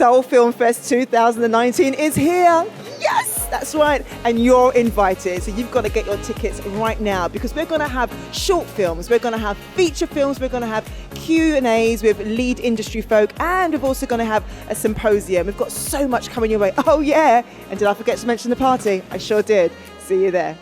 S.O.U.L Film Fest 2019 is here. Yes, that's right. And you're invited. So you've got to get your tickets right now because we're going to have short films, we're going to have feature films, we're going to have Q&As with lead industry folk, and we're also going to have a symposium. We've got so much coming your way. Oh yeah. And did I forget to mention the party? I sure did. See you there.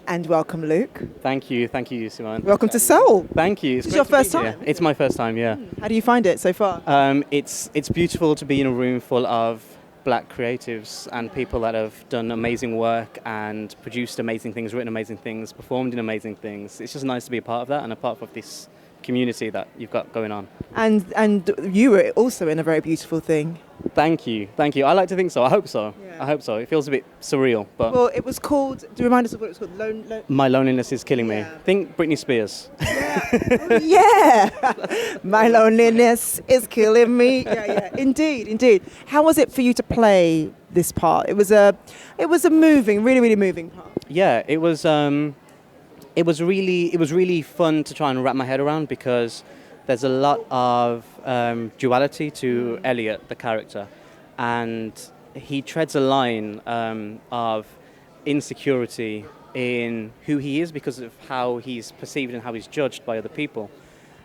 And welcome, Luke. Thank you, Simone. Welcome to S.O.U.L. Thank you. This is your first time? It's my first time, yeah. How do you find it so far? It's beautiful to be in a room full of black creatives and people that have done amazing work and produced amazing things, written amazing things, performed in amazing things. It's just nice to be a part of that and a part of this community that you've got going on. And you were also in a very beautiful thing. Thank you. I like to think so. I hope so. Yeah. I hope so. It feels a bit surreal, but... Well, it was called... Do you remind us of what it was called? My loneliness is killing me. Think Britney Spears. Yeah. My loneliness is killing me. Yeah. Indeed. How was it for you to play this part? It was a moving, really moving part. Yeah, it was really fun to try and wrap my head around because there's a lot of duality to Elliott, the character, and he treads a line of insecurity in who he is because of how he's perceived and how he's judged by other people.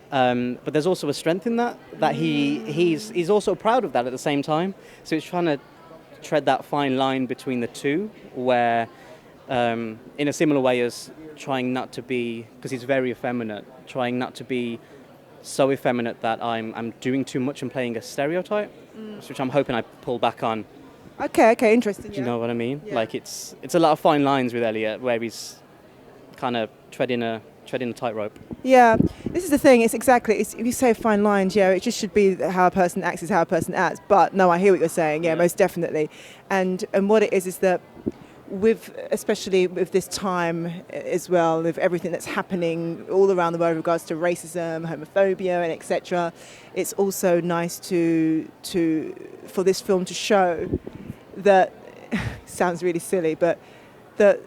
But there's also a strength in that he's also proud of that at the same time. So he's trying to tread that fine line between the two, where in a similar way as trying not to be, because he's very effeminate, trying not to be so effeminate that I'm doing too much and playing a stereotype, which I'm hoping I pull back on. Okay, interesting. Do you know what I mean? Yeah. Like it's a lot of fine lines with Elliott where he's kind of treading a tightrope. Yeah, this is the thing. It's if you say fine lines, yeah, it just should be how a person acts is how a person acts. But no, I hear what you're saying. Yeah, most definitely. And what it is that especially with this time as well, with everything that's happening all around the world in regards to racism, homophobia, and etc., it's also nice for this film to show that sounds really silly, but that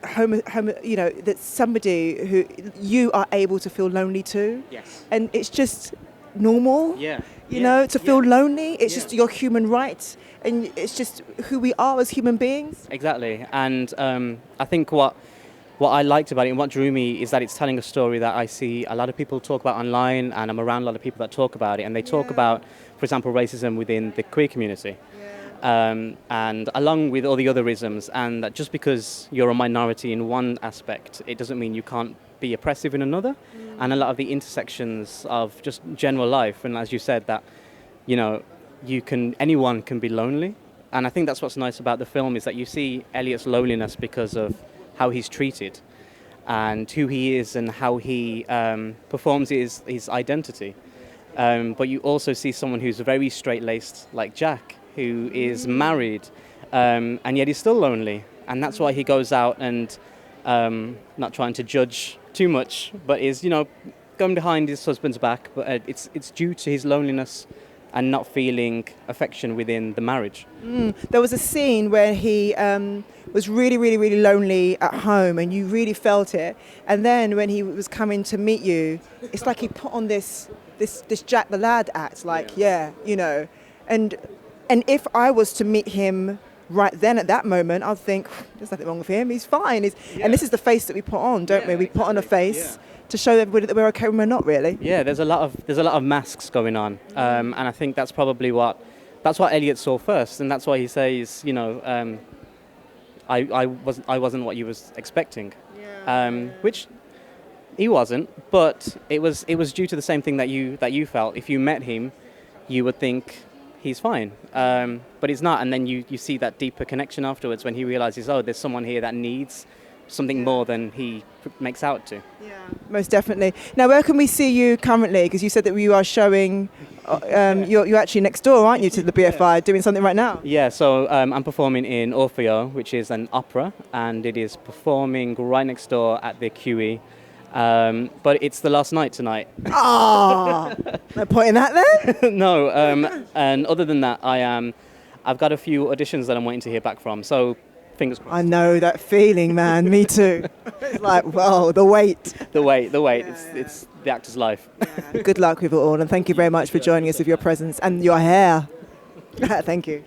that somebody who you are able to feel lonely too. Yes. And it's just normal. Yeah. You know, to feel lonely. It's just your human right. And it's just who we are as human beings. Exactly. And I think what I liked about it and what drew me is that it's telling a story that I see a lot of people talk about online, and I'm around a lot of people that talk about it, and they talk about, for example, racism within the queer community. And along with all the other isms, and that just because you're a minority in one aspect, it doesn't mean you can't be oppressive in another. And a lot of the intersections of just general life, and as you said, that, you know, anyone can be lonely. And I think that's what's nice about the film, is that you see Elliott's loneliness because of how he's treated and who he is and how he performs his identity. But you also see someone who's very straight-laced, like Jack, who is married, and yet he's still lonely. And that's why he goes out and, not trying to judge too much, but is, going behind his husband's back. But it's due to his loneliness and not feeling affection within the marriage. There was a scene where he was really lonely at home, and you really felt it. And then when he was coming to meet you, it's like he put on this Jack the Lad act, And if I was to meet him right then at that moment, I'd think, there's nothing wrong with him, he's fine. And this is the face that we put on, don't we? We put on a face to show everybody that we're okay when we're not, really. Yeah, there's a lot of masks going on, and I think that's probably what Elliott saw first, and that's why he says, I wasn't what you was expecting, which he wasn't, but it was due to the same thing that you felt. If you met him, you would think he's fine, but he's not, and then you see that deeper connection afterwards when he realizes, there's someone here that needs something more than he makes out to. Yeah, most definitely. Now, where can we see you currently? Because you said that you are showing, you're actually next door, aren't you, to the BFI, doing something right now? Yeah, so I'm performing in Orfeo, which is an opera, and it is performing right next door at the QE. But it's the last night tonight. No point in that then? No, and other than that, I've got a few auditions that I'm waiting to hear back from. So Fingers crossed. I know that feeling, man. Me too. It's like, whoa, the weight. The wait. It's the actor's life. Good luck with it all, and thank you very much for joining us with your presence and your hair. Thank you.